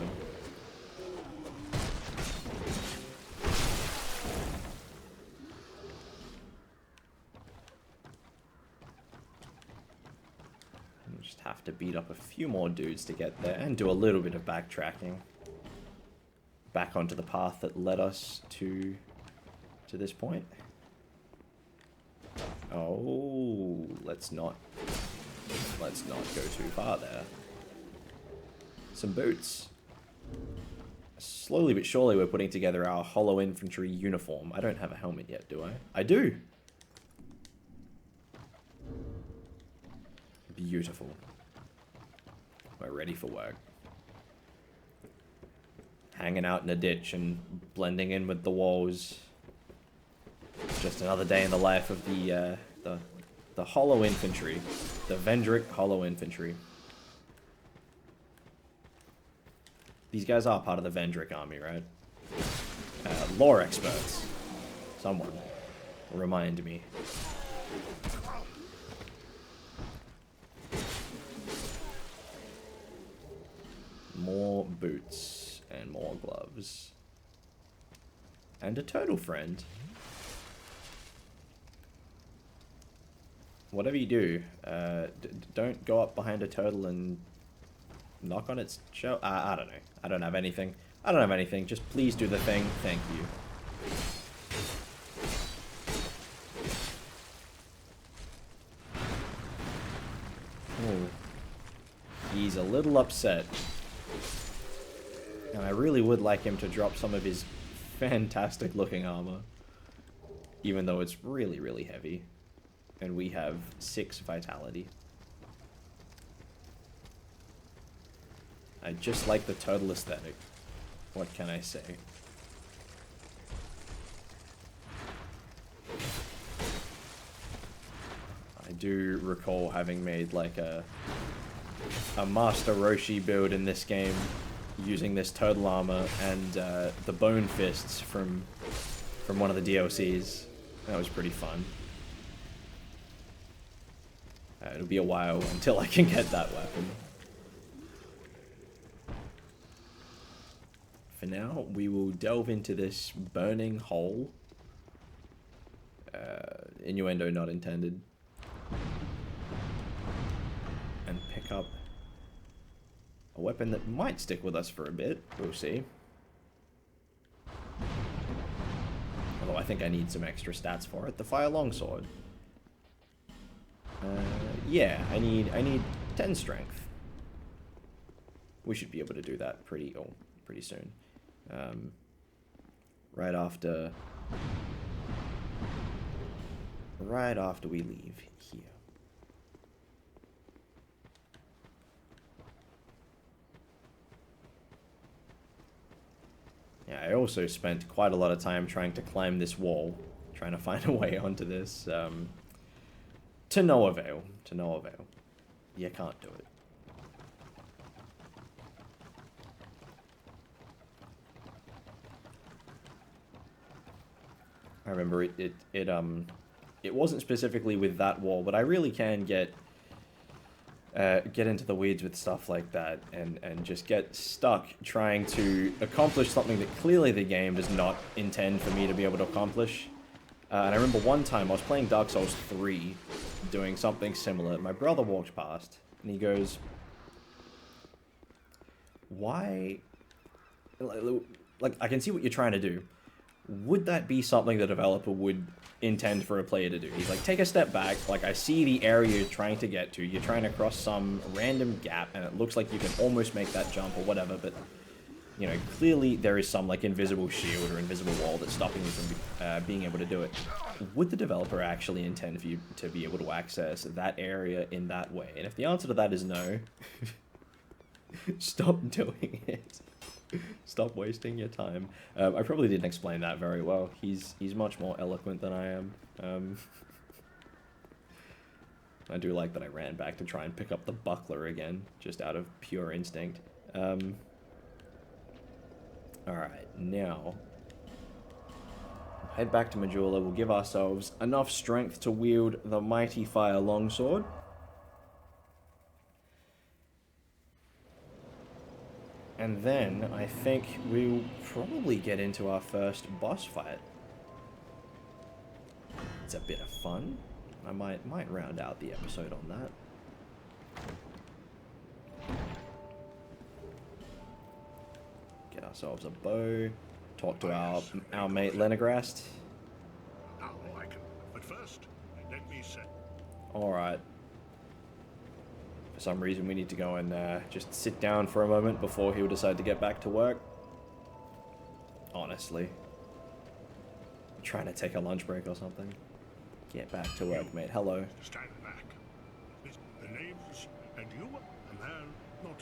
Speaker 1: Just have to beat up a few more dudes to get there and do a little bit of backtracking back onto the path that led us to this point. Oh, let's not go too far there. Some boots. Slowly but surely we're putting together our hollow infantry uniform. I don't have a helmet yet, do I? I do! Beautiful. We're ready for work. Hanging out in a ditch and blending in with the walls. Just another day in the life of the hollow infantry. The Vendrick hollow infantry. These guys are part of the Vendrick army, right? lore experts. Someone remind me. More boots and more gloves. And a turtle friend. Whatever you do, don't go up behind a turtle and knock on its shell. I don't know. I don't have anything. I don't have anything. Just please do the thing. Thank you. Oh. He's a little upset. And I really would like him to drop some of his fantastic looking armor. Even though it's really, really heavy. And we have 6 vitality. I just like the turtle aesthetic. What can I say? I do recall having made like a Master Roshi build in this game using this turtle armor and the bone fists from one of the DLCs. That was pretty fun. It'll be a while until I can get that weapon. For now, we will delve into this burning hole. Innuendo not intended. And pick up a weapon that might stick with us for a bit. We'll see. Although I think I need some extra stats for it. The Fire Longsword. Yeah, I need 10 strength. We should be able to do that pretty soon. Right after we leave here. Yeah, I also spent quite a lot of time trying to climb this wall, trying to find a way onto this. To no avail. To no avail. You can't do it. I remember it wasn't specifically with that wall, but I really can get into the weeds with stuff like that and just get stuck trying to accomplish something that clearly the game does not intend for me to be able to accomplish. And I remember one time I was playing Dark Souls 3, doing something similar. My brother walked past, and he goes, "Why? Like, I can see what you're trying to do. Would that be something the developer would intend for a player to do?" He's like, "Take a step back. Like, I see the area you're trying to get to. You're trying to cross some random gap, and it looks like you can almost make that jump or whatever, but, you know, clearly there is some, like, invisible shield or invisible wall that's stopping you from being able to do it. Would the developer actually intend for you to be able to access that area in that way?" And if the answer to that is no, stop doing it. Stop wasting your time. I probably didn't explain that very well. He's much more eloquent than I am. I do like that I ran back to try and pick up the buckler again, just out of pure instinct. Alright, now head back to Majula. We'll give ourselves enough strength to wield the mighty Fire Longsword. And then I think we'll probably get into our first boss fight. It's a bit of fun. I might round out the episode on that. Get ourselves a bow. Talk to our mate Lenegrast.
Speaker 5: Now I can. But first, let me say.
Speaker 1: Alright. For some reason we need to go and just sit down for a moment before he'll decide to get back to work. Honestly. I'm trying to take a lunch break or something. Get back to work, mate. Hello.
Speaker 5: Stand back. The names and you, a man not.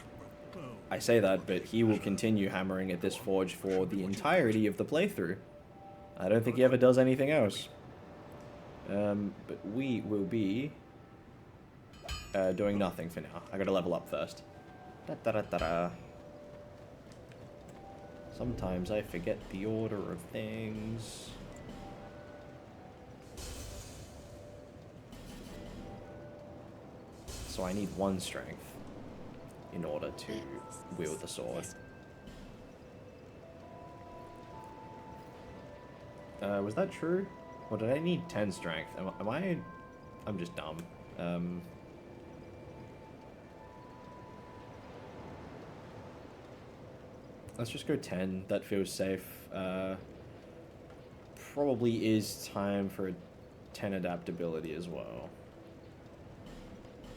Speaker 1: I say that, but he will continue hammering at this forge for the entirety of the playthrough. I don't think he ever does anything else. But we will be doing nothing for now. I gotta level up first. Da -da -da -da -da. Sometimes I forget the order of things. So I need 1 strength in order to wield the sword. Was that true? Or did I need 10 strength? Am I... I'm just dumb. Let's just go 10. That feels safe. Probably is time for a 10 adaptability as well.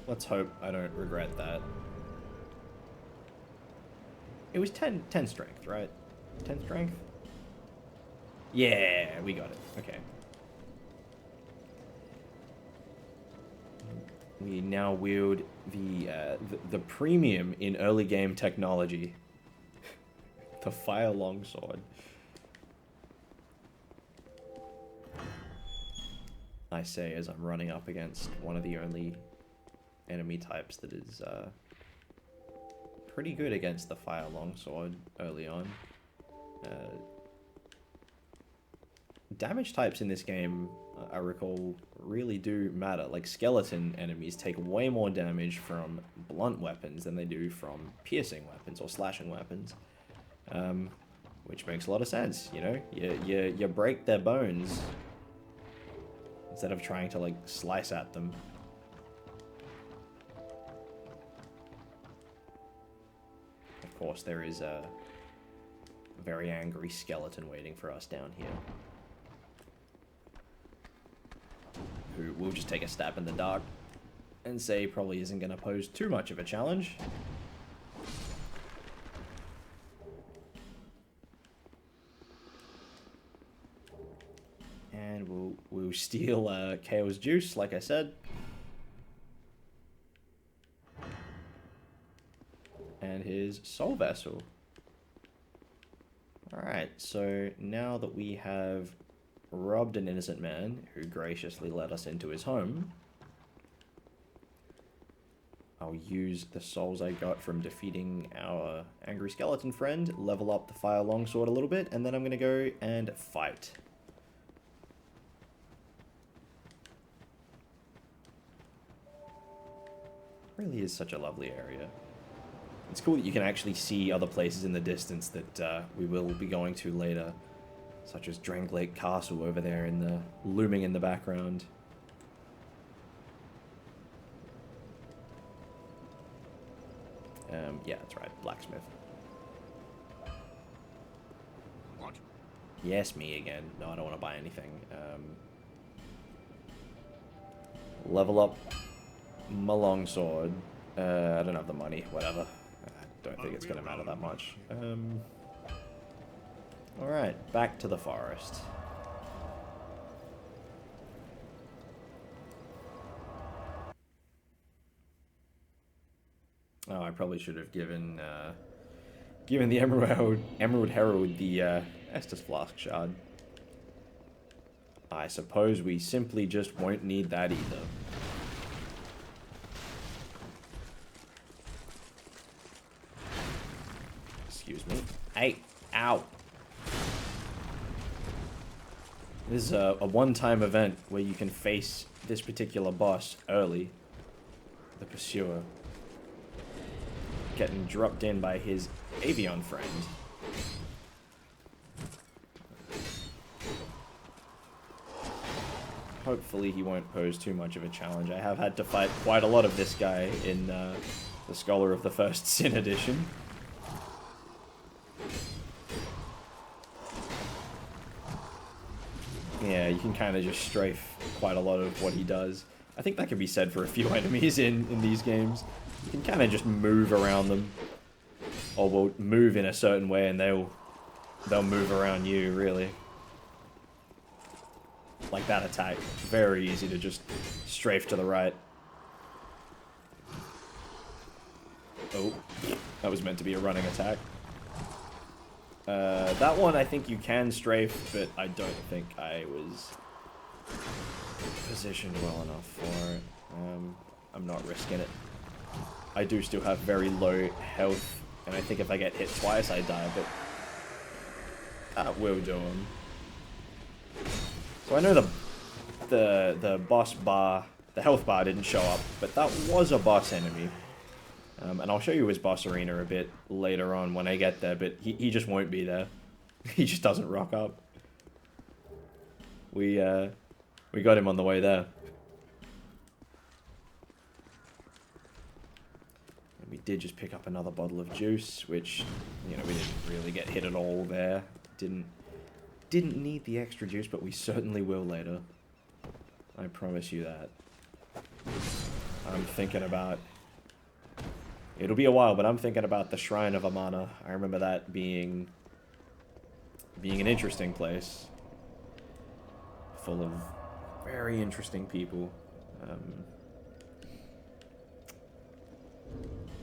Speaker 1: Let's hope I don't regret that. It was 10 strength, right? 10 strength? Yeah, we got it. Okay. We now wield the premium in early game technology. The fire longsword. I say as I'm running up against one of the only enemy types that is pretty good against the fire longsword early on. Damage types in this game, I recall, really do matter. Like, skeleton enemies take way more damage from blunt weapons than they do from piercing weapons or slashing weapons. Which makes a lot of sense, you know? You break their bones instead of trying to, like, slice at them. Of course, there is a very angry skeleton waiting for us down here, who will just take a stab in the dark and say probably isn't going to pose too much of a challenge. And we'll steal Chaos Juice, like I said. And his Soul Vessel. Alright, so now that we have robbed an innocent man who graciously let us into his home, I'll use the souls I got from defeating our angry skeleton friend, level up the fire longsword a little bit, and then I'm going to go and fight. Really is such a lovely area. It's cool that you can actually see other places in the distance that we will be going to later, such as Drangleic Castle over there in the looming in the background. Yeah, that's right, blacksmith.
Speaker 5: What?
Speaker 1: Yes, me again. No, I don't want to buy anything. Level up my longsword. I don't have the money, whatever. I don't think it's going to matter that much. Alright, back to the forest. Oh, I probably should have given the Emerald Herald the Estus Flask Shard. I suppose we simply just won't need that either. Excuse me. Hey, ow. This is a one-time event where you can face this particular boss early. The Pursuer. Getting dropped in by his avian friend. Hopefully he won't pose too much of a challenge. I have had to fight quite a lot of this guy in the Scholar of the First Sin edition. Yeah, you can kind of just strafe quite a lot of what he does. I think that can be said for a few enemies in these games. You can kind of just move around them. Or will move in a certain way and they'll move around you, really. Like that attack. Very easy to just strafe to the right. Oh, that was meant to be a running attack. That one I think you can strafe, but I don't think I was positioned well enough for it. I'm not risking it. I do still have very low health, and I think if I get hit twice I die, but That will do him. So I know the boss bar, the health bar didn't show up, but that was a boss enemy. And I'll show you his boss arena a bit later on when I get there, but he just won't be there. He just doesn't rock up. We got him on the way there. And we did just pick up another bottle of juice, which, you know, we didn't really get hit at all there. Didn't need the extra juice, but we certainly will later. I promise you that. I'm thinking about... It'll be a while, but I'm thinking about the Shrine of Amana. I remember that being an interesting place. Full of very interesting people.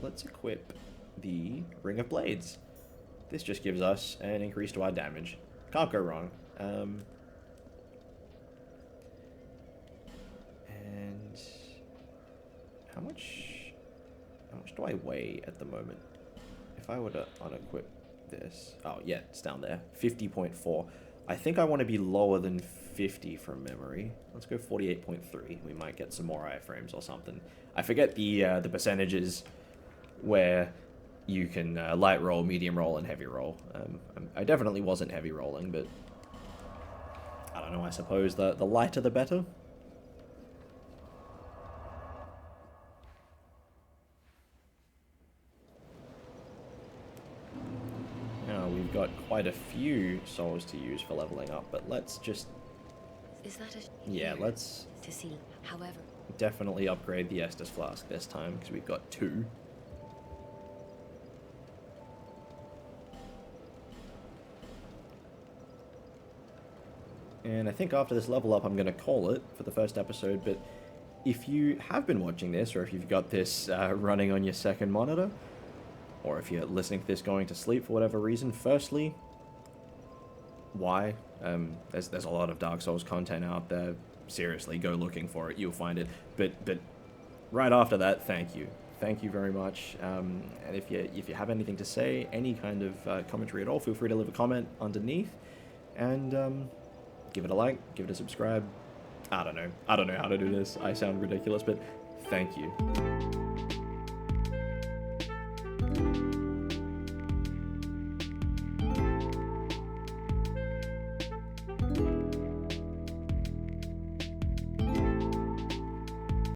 Speaker 1: Let's equip the Ring of Blades. This just gives us an increase to our damage. Can't go wrong. And how much do I weigh at the moment? If I were to unequip this... Oh, yeah, it's down there. 50.4. I think I want to be lower than 50 from memory. Let's go 48.3. We might get some more iframes or something. I forget the percentages where you can light roll, medium roll, and heavy roll. I definitely wasn't heavy rolling, but... I don't know, I suppose the lighter the better. We've got quite a few souls to use for leveling up, but let's just...
Speaker 3: Is that it?
Speaker 1: Yeah, let's...
Speaker 3: To see, however...
Speaker 1: Definitely upgrade the Estus Flask this time, because we've got 2. And I think after this level up, I'm going to call it for the first episode, but if you have been watching this, or if you've got this running on your second monitor, or if you're listening to this going to sleep for whatever reason, firstly, why? There's a lot of Dark Souls content out there. Seriously, go looking for it. You'll find it. But right after that, thank you. Thank you very much. And if you have anything to say, any kind of commentary at all, feel free to leave a comment underneath. And give it a like, give it a subscribe. I don't know how to do this. I sound ridiculous, but thank you.